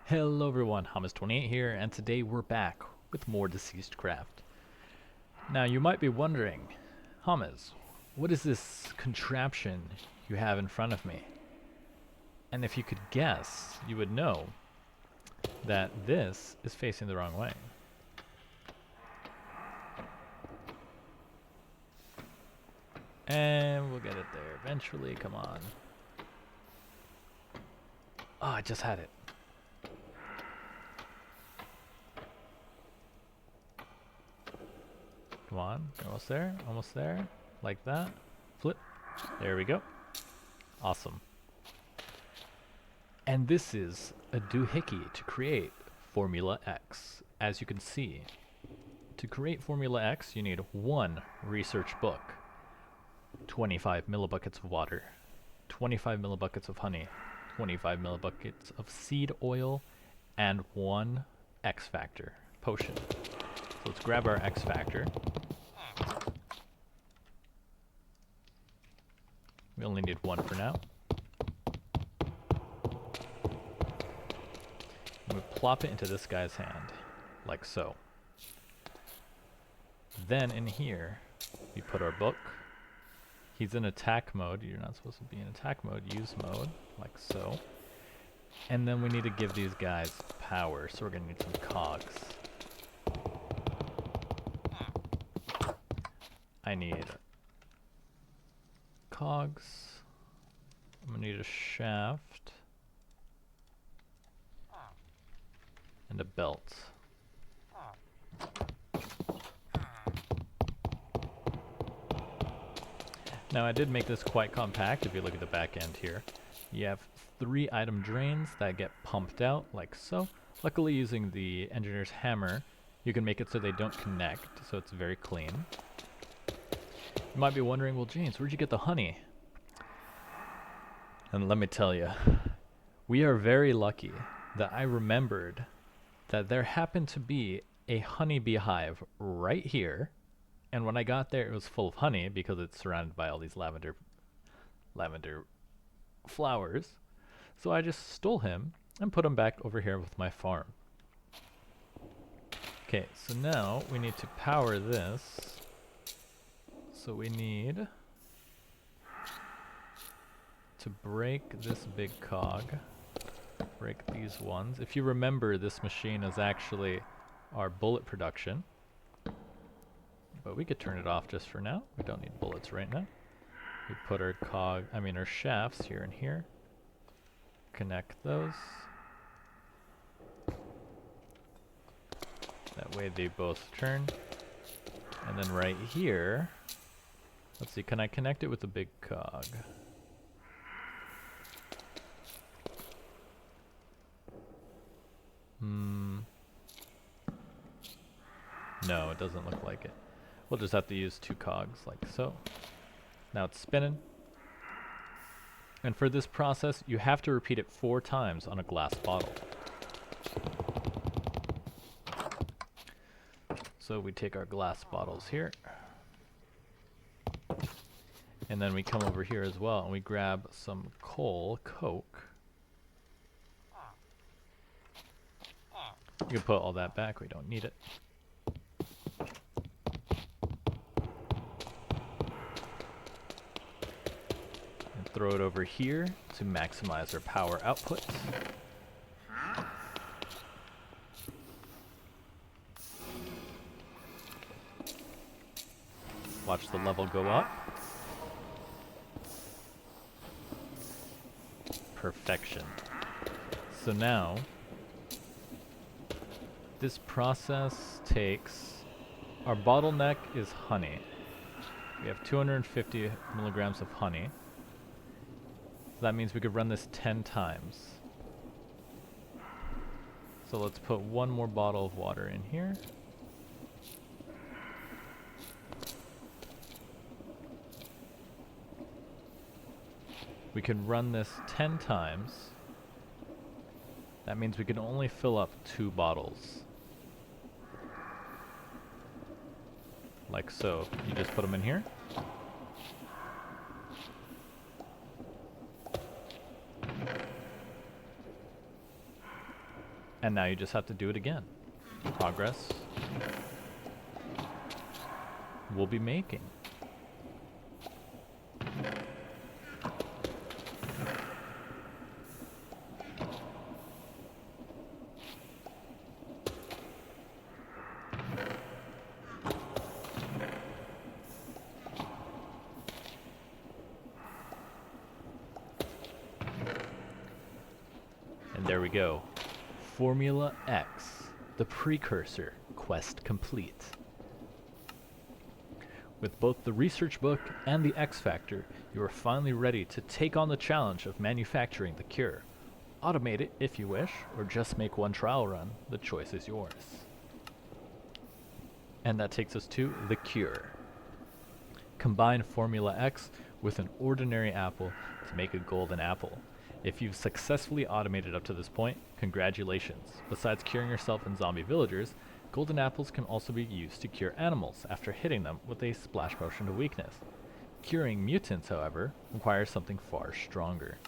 Hello everyone, Hummus28 here, and today we're back with more DeceasedCraft. Now you might be wondering, Hummus, what is this contraption you have in front of me? And if you could guess, you would know that this is facing the wrong way. And we'll get it there eventually, come on. Oh, I just had it. Come on, almost there, like that. Flip, there we go. Awesome. And this is a doohickey to create Formula X. As you can see, to create Formula X, you need one research book, 25 millibuckets of water, 25 millibuckets of honey, 25 millibuckets of seed oil, and one X Factor potion. So let's grab our X Factor. We only need one for now. And we plop it into this guy's hand, like so. Then in here, we put our book. He's in attack mode. You're not supposed to be in attack mode. Use mode, like so. And then we need to give these guys power, so we're gonna need some cogs. I need cogs. I'm gonna need a shaft and a belt. Now I did make this quite compact. If you look at the back end here, you have 3 item drains that get pumped out like so. Luckily, using the engineer's hammer, you can make it so they don't connect, so it's very clean. You might be wondering, well, James, where'd you get the honey? And let me tell you, we are very lucky that I remembered that there happened to be a honeybee hive right here. And when I got there, it was full of honey because it's surrounded by all these lavender flowers. So I just stole him and put him back over here with my farm. Okay, so now we need to power this. So we need to break this big cog, break these ones. If you remember, this machine is actually our bullet production. But we could turn it off just for now. We don't need bullets right now. We put our our shafts here and here. Connect those. That way they both turn. And then right here, let's see, can I connect it with the big cog? No, it doesn't look like it. We'll just have to use 2 cogs like so. Now it's spinning. And for this process, you have to repeat it 4 times on a glass bottle. So we take our glass bottles here. And then we come over here as well and we grab some coke. You can put all that back, we don't need it. Throw it over here to maximize our power output. Watch the level go up. Perfection. So now, this process takes, our bottleneck is honey. We have 250 milligrams of honey. That means we could run this 10 times. So let's put 1 more bottle of water in here. We can run this 10 times. That means we can only fill up 2 bottles. Like so. You just put them in here. And now you just have to do it again. Progress we'll be making. And there we go. Formula X, the precursor, quest complete. With both the research book and the X Factor, you are finally ready to take on the challenge of manufacturing the cure. Automate it if you wish, or just make one trial run. The choice is yours. And that takes us to the cure. Combine Formula X with an ordinary apple to make a golden apple. If you've successfully automated up to this point, congratulations. Besides curing yourself and zombie villagers, golden apples can also be used to cure animals after hitting them with a splash potion of weakness. Curing mutants, however, requires something far stronger.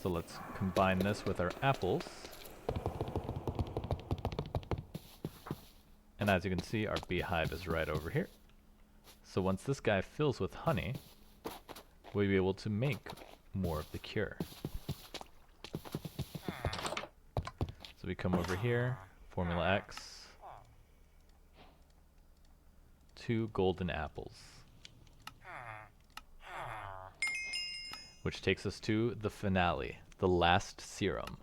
So let's combine this with our apples. And as you can see, our beehive is right over here. So once this guy fills with honey, we'll be able to make more of the cure. So we come over here, Formula X, 2 golden apples. Which takes us to the finale, the last serum.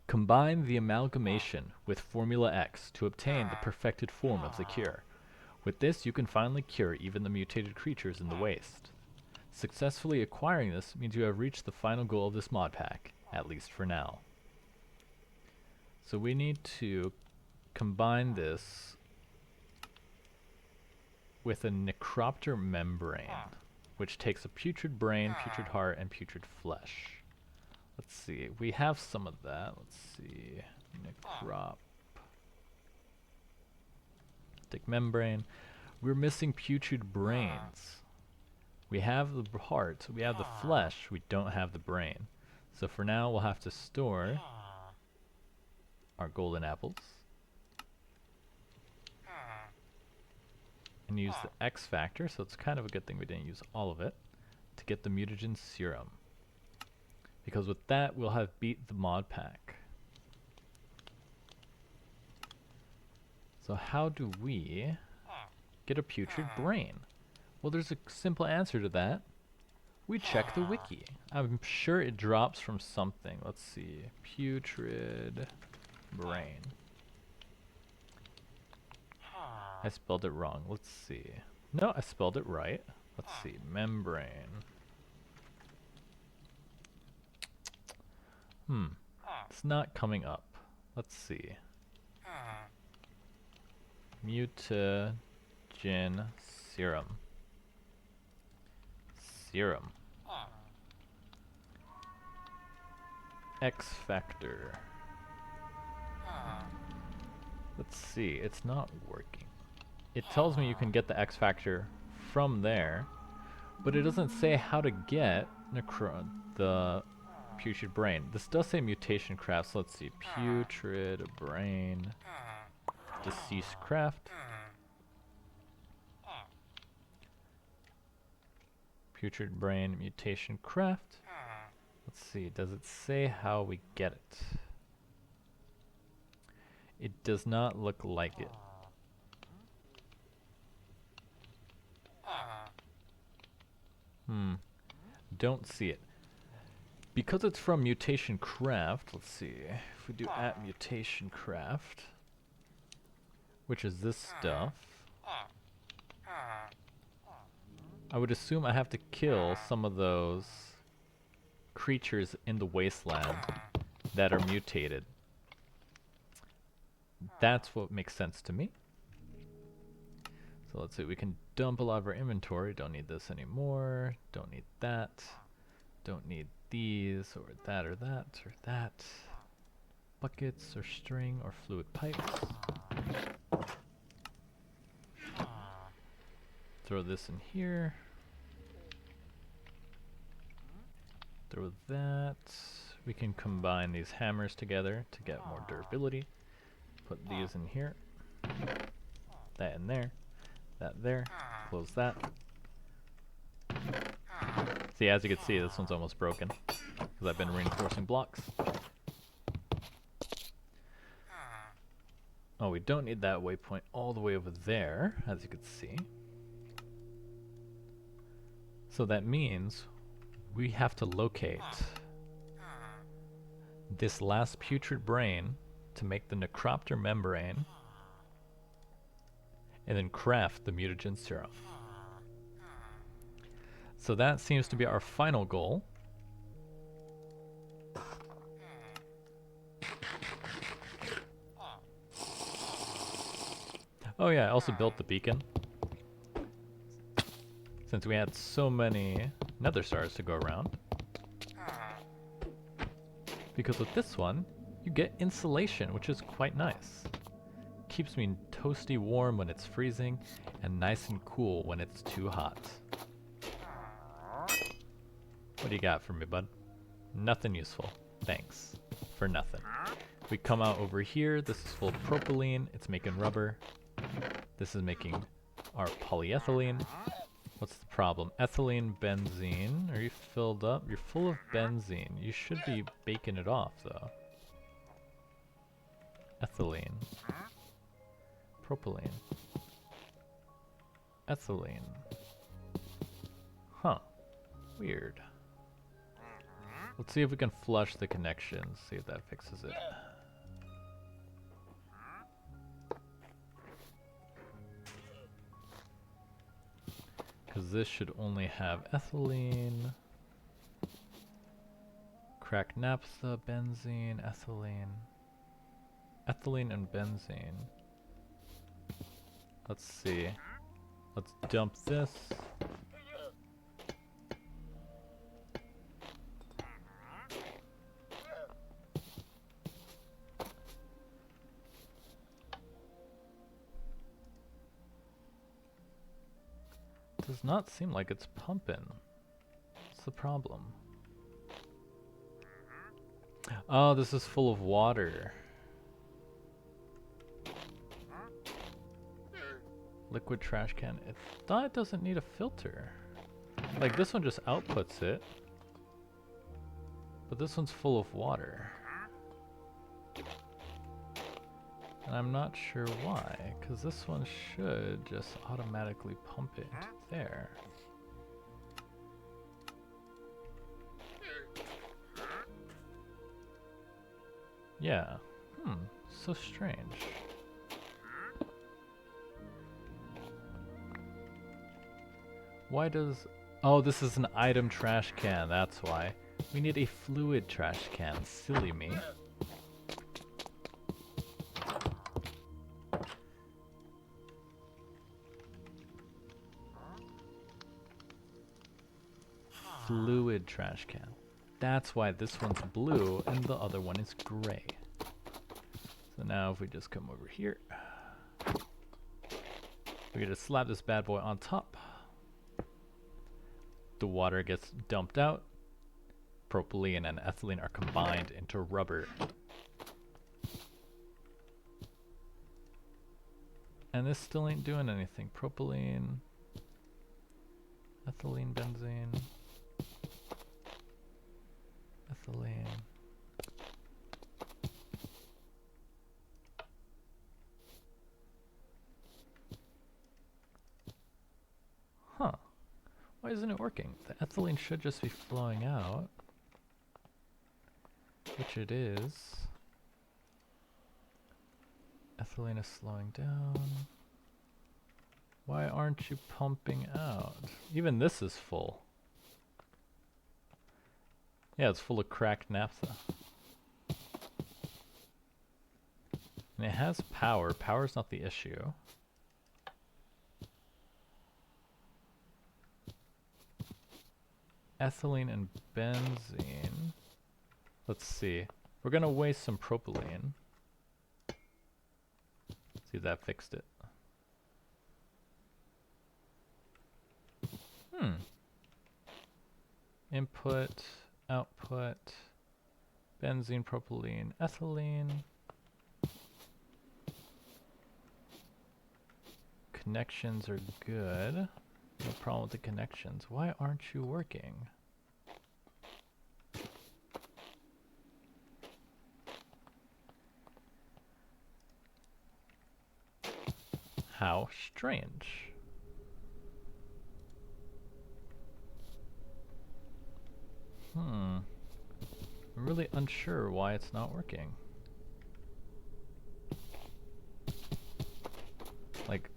Combine the amalgamation with Formula X to obtain the perfected form of the cure. With this, you can finally cure even the mutated creatures in the waste. Successfully acquiring this means you have reached the final goal of this mod pack, at least for now. So we need to combine this with a necropter membrane, which takes a putrid brain, putrid heart, and putrid flesh. Let's see, we have some of that. Let's see, necroptic membrane. We're missing putrid brains. We have the heart, we have the flesh, we don't have the brain. So for now, we'll have to store our golden apples and use the X Factor, so it's kind of a good thing we didn't use all of it, to get the mutagen serum. Because with that, we'll have beat the mod pack. So how do we get a putrid brain? Well, there's a simple answer to that. We check the wiki. I'm sure it drops from something. Let's see. Putrid brain. I spelled it wrong. Let's see. No, I spelled it right. Let's see. Membrane. It's not coming up. Let's see. Mutagen serum. Serum. X Factor. Let's see, it's not working. It tells me you can get the X Factor from there, but it doesn't say how to get the putrid brain. This does say DeceasedCraft, so let's see. Putrid brain. DeceasedCraft. Putrid brain DeceasedCraft. Let's see, does it say how we get it? It does not look like it. Don't see it. Because it's from DeceasedCraft, let's see. If we do @DeceasedCraft, which is this stuff, I would assume I have to kill some of those creatures in the wasteland that are mutated. That's what makes sense to me. So let's see, we can dump a lot of our inventory. Don't need this anymore. Don't need that. Don't need these, or that, or that, or that. Buckets, or string, or fluid pipes. Throw this in here. Throw that we can combine these hammers together to get more durability. Put these in here, that in there, that there, close that. See, as you can see, this one's almost broken because I've been reinforcing blocks. Oh, we don't need that waypoint all the way over there, as you can see. So that means we have to locate this last putrid brain to make the necropter membrane and then craft the mutagen serum. So that seems to be our final goal. Oh yeah, I also built the beacon. Since we had so many nether stars to go around. Because with this one, you get insulation, which is quite nice. Keeps me toasty warm when it's freezing, and nice and cool when it's too hot. What do you got for me, bud? Nothing useful. Thanks. For nothing. We come out over here, this is full of propylene, it's making rubber. This is making our polyethylene. What's the problem? Ethylene, benzene. Are you filled up? You're full of benzene. You should be baking it off, though. Ethylene. Propylene. Ethylene. Huh. Weird. Let's see if we can flush the connections, see if that fixes it. Because this should only have ethylene, cracked naphtha, benzene, ethylene. Ethylene and benzene. Let's see. Let's dump this. Does not seem like it's pumping. What's the problem? Oh, this is full of water. Liquid trash can. It doesn't need a filter. Like this one just outputs it. But this one's full of water. And I'm not sure why, because this one should just automatically pump it into there. Yeah. So strange. Why does... Oh, this is an item trash can, that's why. We need a fluid trash can, silly me. Fluid trash can. That's why this one's blue and the other one is gray. So now if we just come over here, we just slap this bad boy on top. The water gets dumped out. Propylene and ethylene are combined into rubber. And this still ain't doing anything. Propylene, ethylene, benzene. Ethylene. Huh. Why isn't it working? The ethylene should just be flowing out. Which it is. Ethylene is slowing down. Why aren't you pumping out? Even this is full. Yeah, it's full of cracked naphtha. And it has power. Power's not the issue. Ethylene and benzene. Let's see. We're gonna waste some propylene. See if that fixed it. Input, output. Benzene, propylene, ethylene. Connections are good. No problem with the connections. Why aren't you working? How strange. I'm really unsure why it's not working. Like,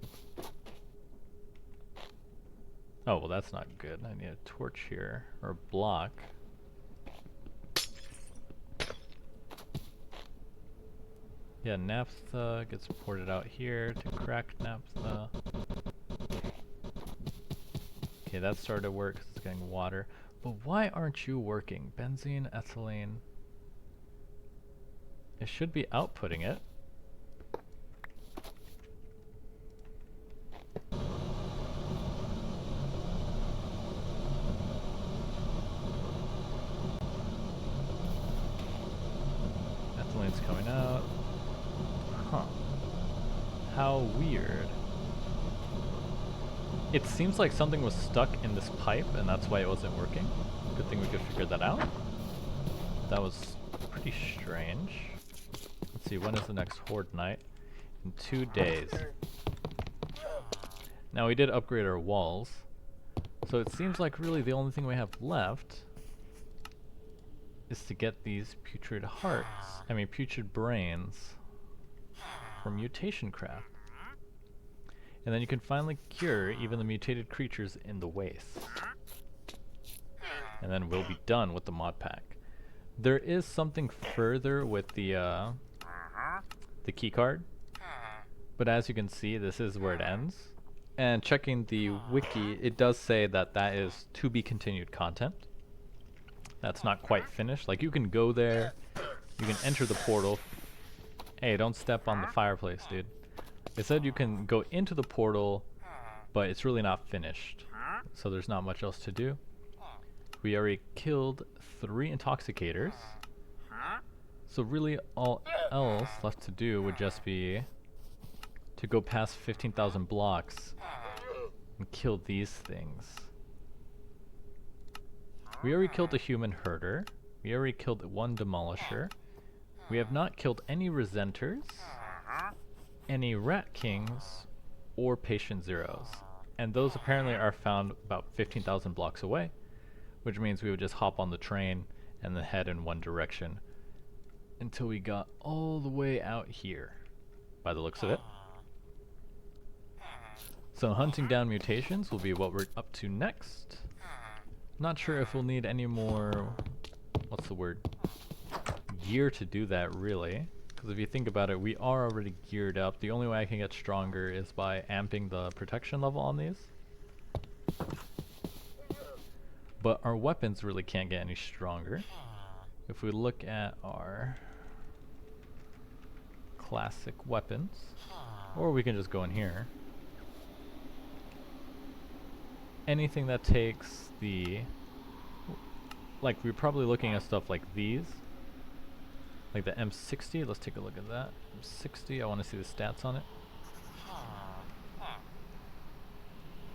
oh, well that's not good. I need a torch here, or a block. Yeah, naphtha gets ported out here to cracked naphtha. Okay, that started to work 'cause it's getting water. But why aren't you working? Benzene, ethylene. It should be outputting it. Ethylene's coming out. Huh. How weird. It seems like something was stuck in this pipe and that's why it wasn't working. Good thing we could figure that out. That was pretty strange. Let's see, when is the next Horde night? In 2 days. Now we did upgrade our walls. So it seems like really the only thing we have left is to get these putrid putrid brains from DeceasedCraft. And then you can finally cure even the mutated creatures in the waste. And then we'll be done with the mod pack. There is something further with the key card, but as you can see, this is where it ends. And checking the wiki, it does say that that is to be continued content. That's not quite finished. Like, you can go there, you can enter the portal. Hey, don't step on the fireplace, dude. It said you can go into the portal, but it's really not finished. So there's not much else to do. We already killed 3 intoxicators. So really all else left to do would just be to go past 15,000 blocks and kill these things. We already killed a human herder. We already killed 1 demolisher. We have not killed any resenters, any rat kings, or patient zeros. And those apparently are found about 15,000 blocks away, which means we would just hop on the train and then head in one direction until we got all the way out here, by the looks of it. So hunting down mutations will be what we're up to next. Not sure if we'll need any more, what's the word, gear to do that really. Because if you think about it, we are already geared up. The only way I can get stronger is by amping the protection level on these. But our weapons really can't get any stronger. If we look at our classic weapons, or we can just go in here. Anything that takes the, like, we're probably looking at stuff like these. Like the M60, let's take a look at that. M60, I want to see the stats on it.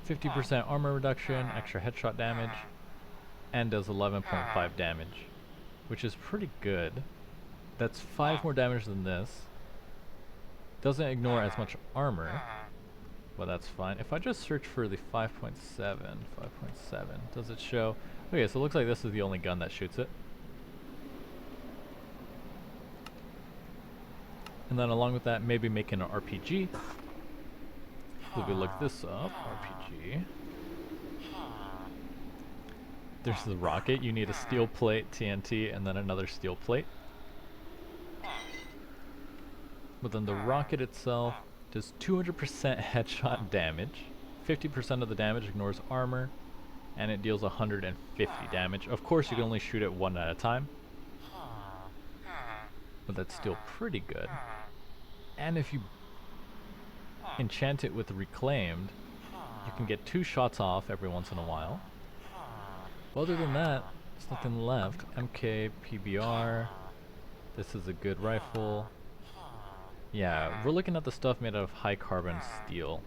50% armor reduction, extra headshot damage, and does 11.5 damage, which is pretty good. That's 5 more damage than this. Doesn't ignore as much armor, but that's fine. If I just search for the 5.7, does it show? Okay, so it looks like this is the only gun that shoots it. And then along with that, maybe making an RPG. If we look this up, RPG. There's the rocket. You need a steel plate, TNT, and then another steel plate. But then the rocket itself does 200% headshot damage. 50% of the damage ignores armor, and it deals 150 damage. Of course, you can only shoot it 1 at a time, but that's still pretty good. And if you enchant it with Reclaimed, you can get 2 shots off every once in a while. But other than that, there's nothing left. MK, PBR, This is a good rifle. Yeah, we're looking at the stuff made out of high carbon steel.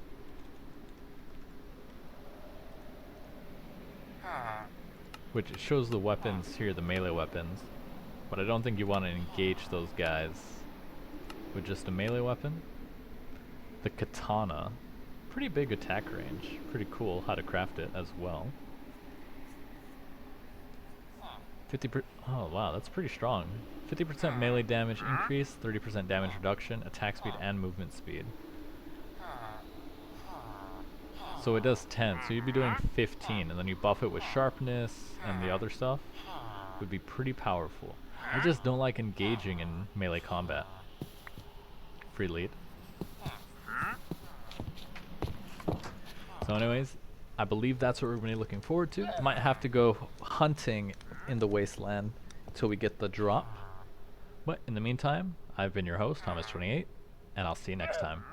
Which shows the weapons here, the melee weapons. But I don't think you want to engage those guys with just a melee weapon. The katana. Pretty big attack range. Pretty cool how to craft it as well. 50%. Oh wow, that's pretty strong. 50% melee damage increase, 30% damage reduction, attack speed and movement speed. So it does 10, so you'd be doing 15, and then you buff it with sharpness and the other stuff. Would be pretty powerful. I just don't like engaging in melee combat. Free lead. So anyways, I believe that's what we're going to be looking forward to. Might have to go hunting in the wasteland until we get the drop. But in the meantime, I've been your host, Thomas28, and I'll see you next time.